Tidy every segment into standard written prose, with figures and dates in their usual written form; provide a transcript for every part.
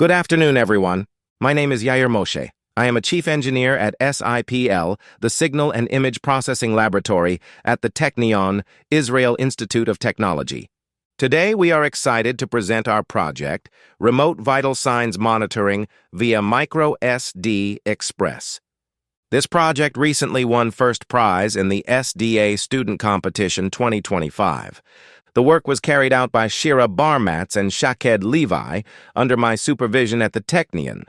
Good afternoon, everyone. My name is Yair Moshe. I am a chief engineer at SIPL, the Signal and Image Processing Laboratory at the Technion, Israel Institute of Technology. Today, we are excited to present our project, Remote Vital Signs Monitoring via Micro SD Express. This project recently won first prize in the SDA Student Competition 2025. The work was carried out by Shira Barmatz and Shaked Levi under my supervision at the Technion.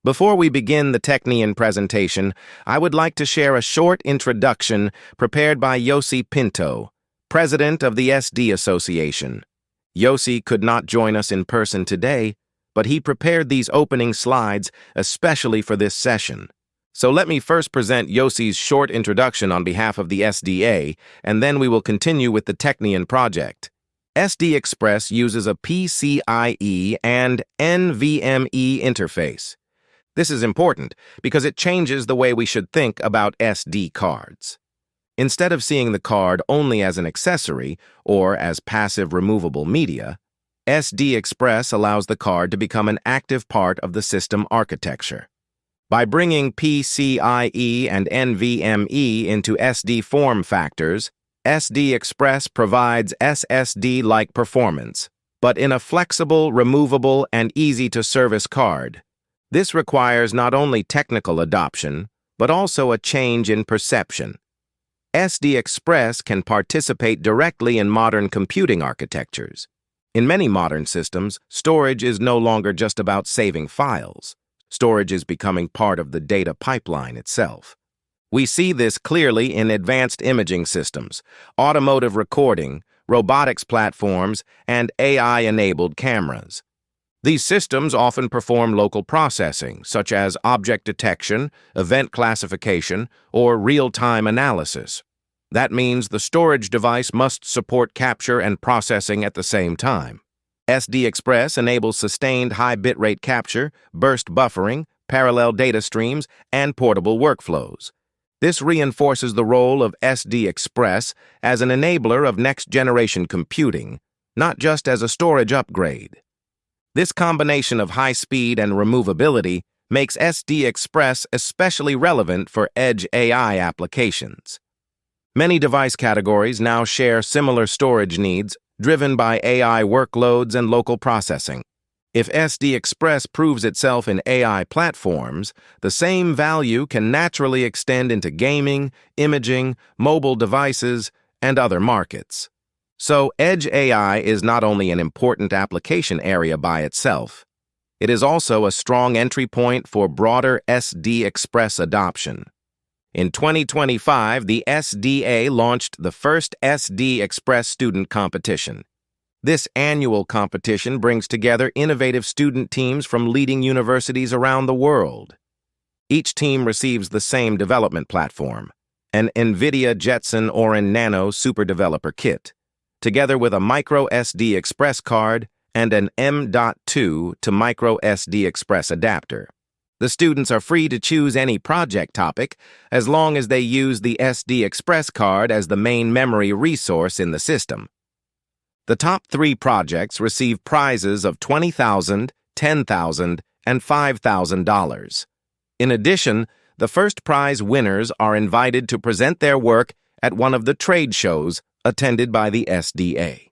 Before we begin the Technion presentation, I would like to share a short introduction prepared by Yossi Pinto, president of the SD Association. Yossi could not join us in person today, but he prepared these opening slides especially for this session. So let me first present Yossi's short introduction on behalf of the SDA, and then we will continue with the Technion project. SD Express uses a PCIe and NVMe interface. This is important because it changes the way we should think about SD cards. Instead of seeing the card only as an accessory or as passive removable media, SD Express allows the card to become an active part of the system architecture. By bringing PCIe and NVMe into SD form factors, SD Express provides SSD-like performance, but in a flexible, removable, and easy-to-service card. This requires not only technical adoption, but also a change in perception. SD Express can participate directly in modern computing architectures. In many modern systems, storage is no longer just about saving files. Storage is becoming part of the data pipeline itself. We see this clearly in advanced imaging systems, automotive recording, robotics platforms, and AI-enabled cameras. These systems often perform local processing, such as object detection, event classification, or real-time analysis. That means the storage device must support capture and processing at the same time. SD Express enables sustained high bitrate capture, burst buffering, parallel data streams, and portable workflows. This reinforces the role of SD Express as an enabler of next-generation computing, not just as a storage upgrade. This combination of high speed and removability makes SD Express especially relevant for edge AI applications. Many device categories now share similar storage needs, driven by AI workloads and local processing. If SD Express proves itself in AI platforms, the same value can naturally extend into gaming, imaging, mobile devices, and other markets. So, Edge AI is not only an important application area by itself, it is also a strong entry point for broader SD Express adoption. In 2025, the SDA launched the first SD Express student competition. This annual competition brings together innovative student teams from leading universities around the world. Each team receives the same development platform, an NVIDIA Jetson Orin Nano Super Developer Kit, together with a Micro SD Express card and an M.2 to Micro SD Express adapter. The students are free to choose any project topic as long as they use the SD Express card as the main memory resource in the system. The top 3 projects receive prizes of $20,000, $10,000, and $5,000. In addition, the first prize winners are invited to present their work at one of the trade shows attended by the SDA.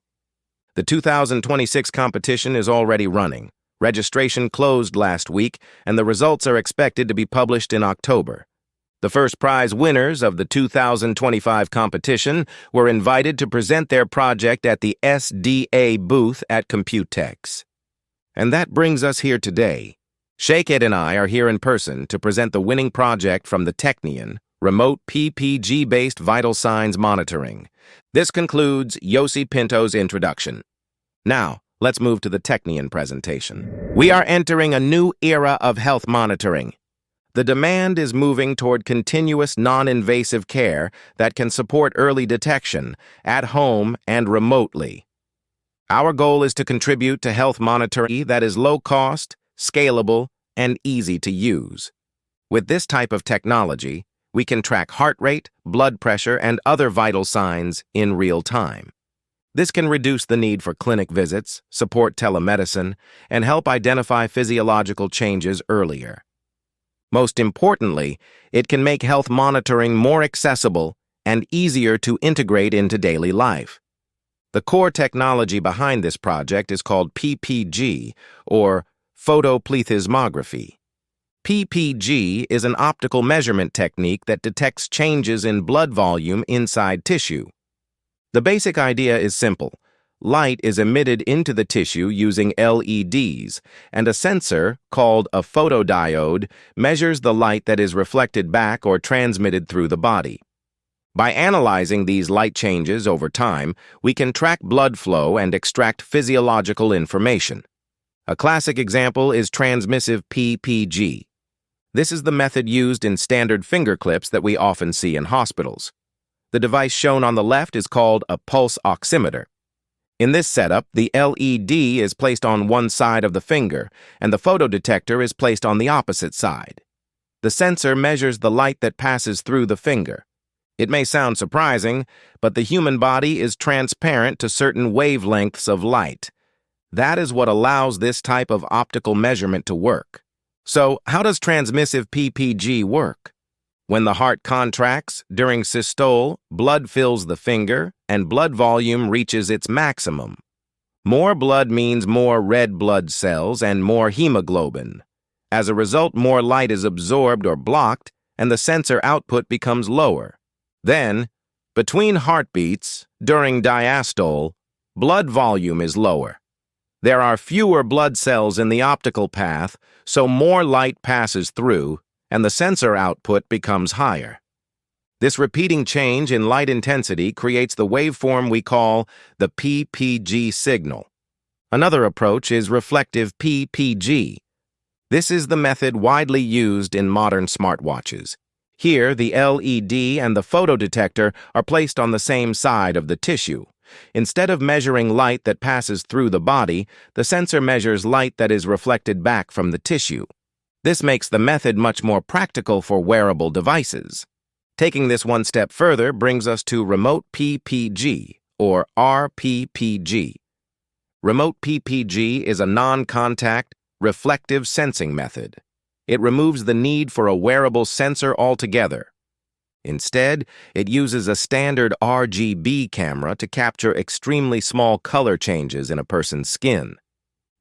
The 2026 competition is already running. Registration closed last week, and the results are expected to be published in October. The first prize winners of the 2025 competition were invited to present their project at the SDA booth at Computex. And that brings us here today. Shaked and I are here in person to present the winning project from the Technion, Remote PPG-based Vital Signs Monitoring. This concludes Yossi Pinto's introduction. Now, let's move to the Technion presentation. We are entering a new era of health monitoring. The demand is moving toward continuous non-invasive care that can support early detection, at home and remotely. Our goal is to contribute to health monitoring that is low-cost, scalable, and easy to use. With this type of technology, we can track heart rate, blood pressure, and other vital signs in real time. This can reduce the need for clinic visits, support telemedicine, and help identify physiological changes earlier. Most importantly, it can make health monitoring more accessible and easier to integrate into daily life. The core technology behind this project is called PPG, or photoplethysmography. PPG is an optical measurement technique that detects changes in blood volume inside tissue. The basic idea is simple. Light is emitted into the tissue using LEDs, and a sensor, called a photodiode, measures the light that is reflected back or transmitted through the body. By analyzing these light changes over time, we can track blood flow and extract physiological information. A classic example is transmissive PPG. This is the method used in standard finger clips that we often see in hospitals. The device shown on the left is called a pulse oximeter. In this setup, the LED is placed on one side of the finger, and the photodetector is placed on the opposite side. The sensor measures the light that passes through the finger. It may sound surprising, but the human body is transparent to certain wavelengths of light. That is what allows this type of optical measurement to work. So, how does transmissive PPG work? When the heart contracts, during systole, blood fills the finger, and blood volume reaches its maximum. More blood means more red blood cells and more hemoglobin. As a result, more light is absorbed or blocked, and the sensor output becomes lower. Then, between heartbeats, during diastole, blood volume is lower. There are fewer blood cells in the optical path, so more light passes through, and the sensor output becomes higher. This repeating change in light intensity creates the waveform we call the PPG signal. Another approach is reflective PPG. This is the method widely used in modern smartwatches. Here, the LED and the photodetector are placed on the same side of the tissue. Instead of measuring light that passes through the body, the sensor measures light that is reflected back from the tissue. This makes the method much more practical for wearable devices. Taking this one step further brings us to remote PPG, or RPPG. Remote PPG is a non-contact, reflective sensing method. It removes the need for a wearable sensor altogether. Instead, it uses a standard RGB camera to capture extremely small color changes in a person's skin.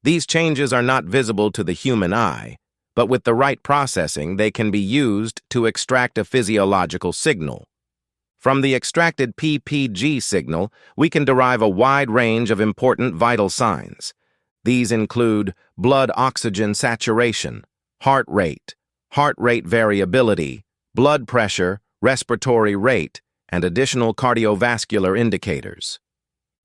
These changes are not visible to the human eye, but with the right processing, they can be used to extract a physiological signal. From the extracted PPG signal, we can derive a wide range of important vital signs. These include blood oxygen saturation, heart rate variability, blood pressure, respiratory rate, and additional cardiovascular indicators.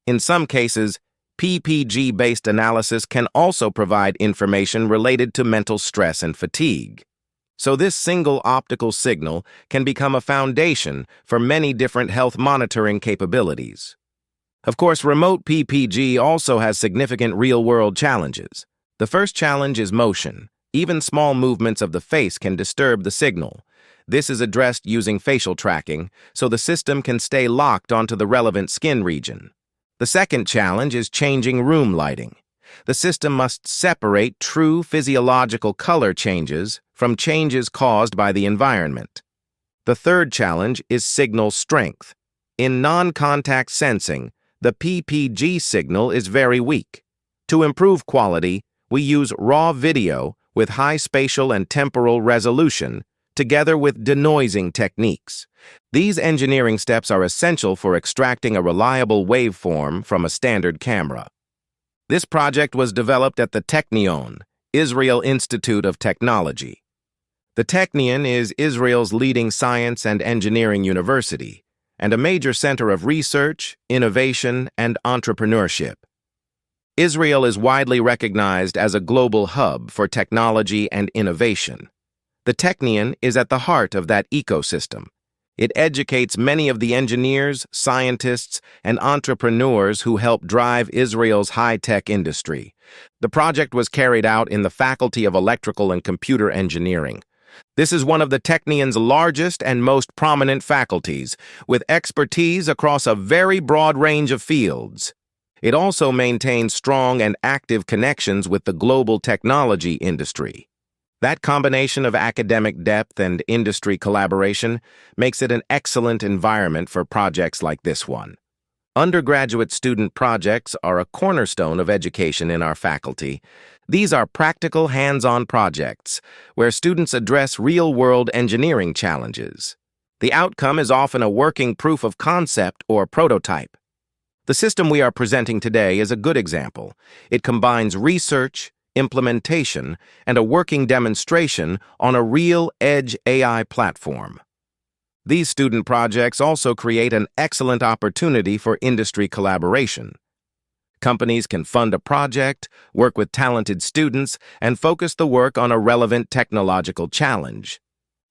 In some cases, PPG-based analysis can also provide information related to mental stress and fatigue. So this single optical signal can become a foundation for many different health monitoring capabilities. Of course, remote PPG also has significant real-world challenges. The first challenge is motion. Even small movements of the face can disturb the signal. This is addressed using facial tracking, so the system can stay locked onto the relevant skin region. The second challenge is changing room lighting. The system must separate true physiological color changes from changes caused by the environment. The third challenge is signal strength. In non-contact sensing, the PPG signal is very weak. To improve quality, we use raw video with high spatial and temporal resolution, together with denoising techniques. These engineering steps are essential for extracting a reliable waveform from a standard camera. This project was developed at the Technion, Israel Institute of Technology. The Technion is Israel's leading science and engineering university, and a major center of research, innovation, and entrepreneurship. Israel is widely recognized as a global hub for technology and innovation. The Technion is at the heart of that ecosystem. It educates many of the engineers, scientists, and entrepreneurs who help drive Israel's high-tech industry. The project was carried out in the Faculty of Electrical and Computer Engineering. This is one of the Technion's largest and most prominent faculties, with expertise across a very broad range of fields. It also maintains strong and active connections with the global technology industry. That combination of academic depth and industry collaboration makes it an excellent environment for projects like this one. Undergraduate student projects are a cornerstone of education in our faculty. These are practical, hands-on projects where students address real-world engineering challenges. The outcome is often a working proof of concept or prototype. The system we are presenting today is a good example. It combines research, implementation, and a working demonstration on a real edge AI platform. These student projects also create an excellent opportunity for industry collaboration. Companies can fund a project, work with talented students, and focus the work on a relevant technological challenge.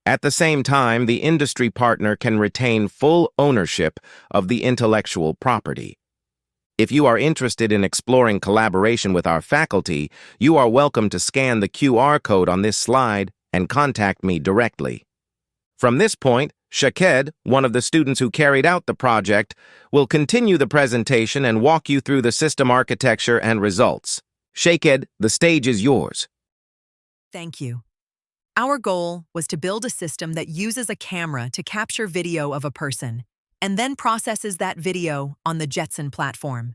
At the same time, the industry partner can retain full ownership of the intellectual property. If you are interested in exploring collaboration with our faculty, you are welcome to scan the QR code on this slide and contact me directly. From this point, Shaked, one of the students who carried out the project, will continue the presentation and walk you through the system architecture and results. Shaked, the stage is yours. Thank you. Our goal was to build a system that uses a camera to capture video of a person and then processes that video on the Jetson platform.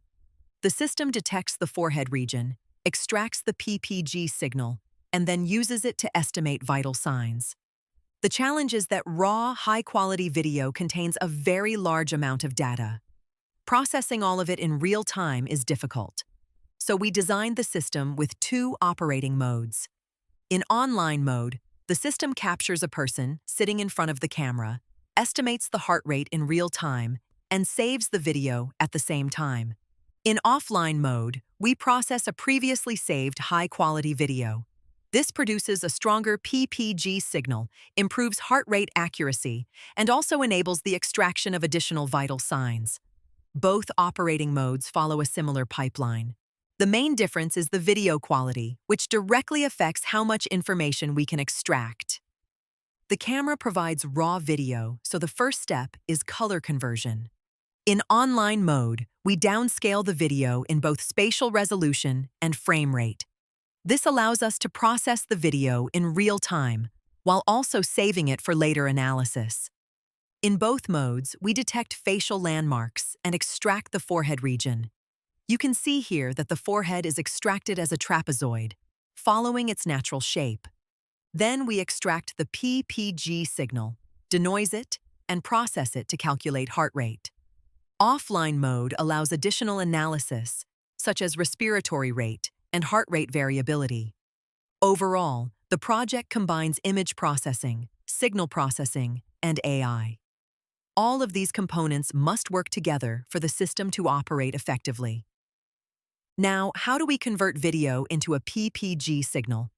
The system detects the forehead region, extracts the PPG signal, and then uses it to estimate vital signs. The challenge is that raw, high-quality video contains a very large amount of data. Processing all of it in real time is difficult. So we designed the system with two operating modes. In online mode, the system captures a person sitting in front of the camera, estimates the heart rate in real time, and saves the video at the same time. In offline mode, we process a previously saved high-quality video. This produces a stronger PPG signal, improves heart rate accuracy, and also enables the extraction of additional vital signs. Both operating modes follow a similar pipeline. The main difference is the video quality, which directly affects how much information we can extract. The camera provides raw video, so the first step is color conversion. In online mode, we downscale the video in both spatial resolution and frame rate. This allows us to process the video in real time, while also saving it for later analysis. In both modes, we detect facial landmarks and extract the forehead region. You can see here that the forehead is extracted as a trapezoid, following its natural shape. Then we extract the PPG signal, denoise it, and process it to calculate heart rate. Offline mode allows additional analysis, such as respiratory rate and heart rate variability. Overall, the project combines image processing, signal processing, and AI. All of these components must work together for the system to operate effectively. Now, how do we convert video into a PPG signal?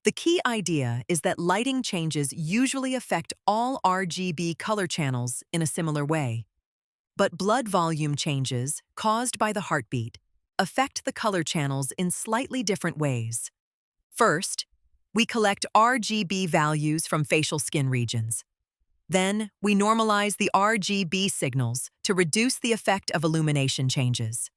The key idea is that lighting changes usually affect all RGB color channels in a similar way. But blood volume changes, caused by the heartbeat, affect the color channels in slightly different ways. First, we collect RGB values from facial skin regions. Then, we normalize the RGB signals to reduce the effect of illumination changes.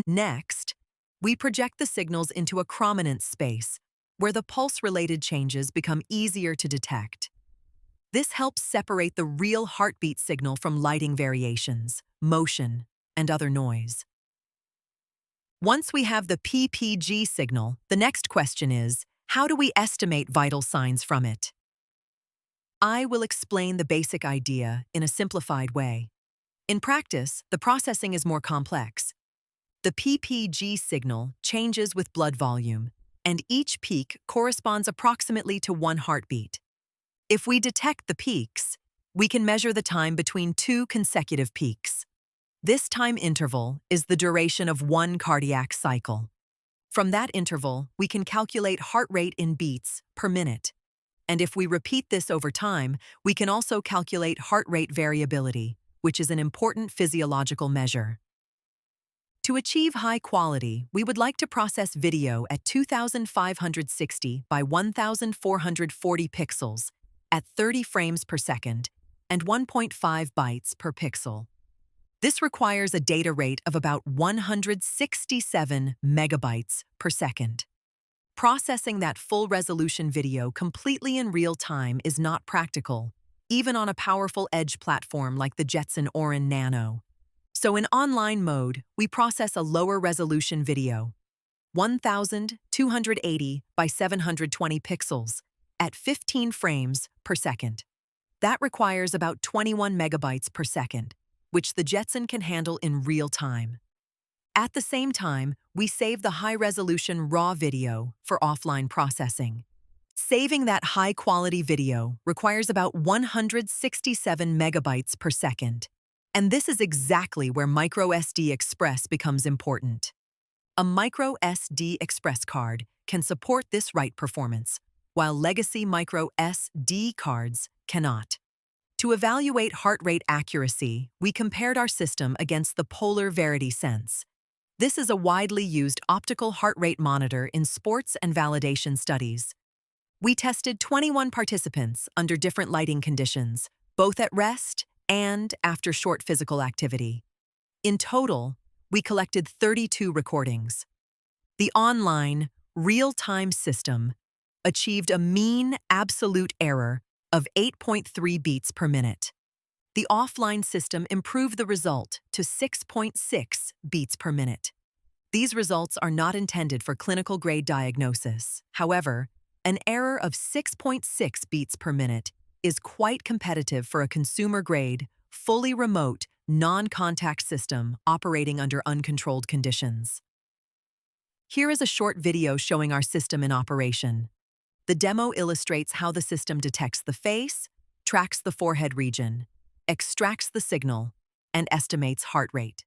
Next, we project the signals into a chrominance space, where the pulse-related changes become easier to detect. This helps separate the real heartbeat signal from lighting variations, motion, and other noise. Once we have the PPG signal, the next question is, how do we estimate vital signs from it? I will explain the basic idea in a simplified way. In practice, the processing is more complex. The PPG signal changes with blood volume, and each peak corresponds approximately to one heartbeat. If we detect the peaks, we can measure the time between two consecutive peaks. This time interval is the duration of one cardiac cycle. From that interval, we can calculate heart rate in beats per minute. And if we repeat this over time, we can also calculate heart rate variability, which is an important physiological measure. To achieve high quality, we would like to process video at 2560 by 1440 pixels at 30 frames per second and 1.5 bytes per pixel. This requires a data rate of about 167 megabytes per second. Processing that full-resolution video completely in real time is not practical, even on a powerful edge platform like the Jetson Orin Nano. So in online mode, we process a lower-resolution video, 1,280 by 720 pixels, at 15 frames per second. That requires about 21 megabytes per second, which the Jetson can handle in real time. At the same time, we save the high-resolution raw video for offline processing. Saving that high-quality video requires about 167 megabytes per second. And this is exactly where microSD Express becomes important. A microSD Express card can support this write performance, while legacy microSD cards cannot. To evaluate heart rate accuracy, we compared our system against the Polar Verity Sense. This is a widely used optical heart rate monitor in sports and validation studies. We tested 21 participants under different lighting conditions, both at rest and after short physical activity. In total, we collected 32 recordings. The online, real-time system achieved a mean absolute error of 8.3 beats per minute. The offline system improved the result to 6.6 beats per minute. These results are not intended for clinical-grade diagnosis. However, an error of 6.6 beats per minute is quite competitive for a consumer-grade, fully remote, non-contact system operating under uncontrolled conditions. Here is a short video showing our system in operation. The demo illustrates how the system detects the face, tracks the forehead region, extracts the signal, and estimates heart rate.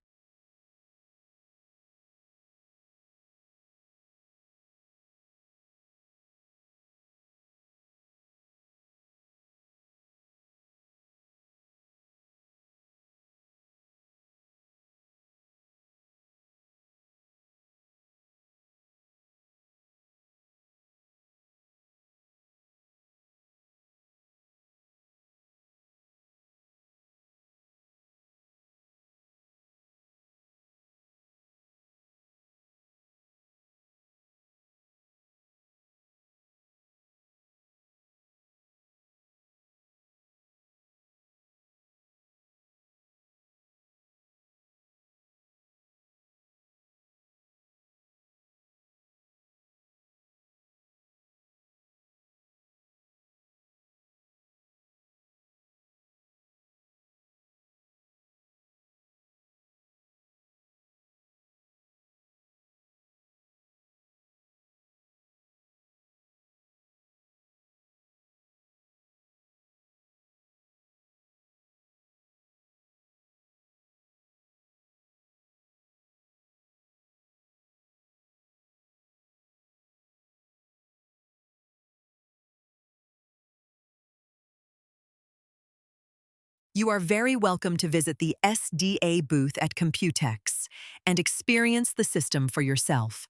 You are very welcome to visit the SDA booth at Computex and experience the system for yourself.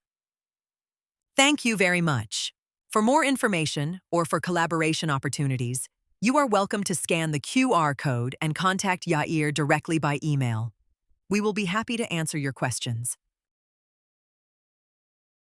Thank you very much. For more information or for collaboration opportunities, you are welcome to scan the QR code and contact Yair directly by email. We will be happy to answer your questions.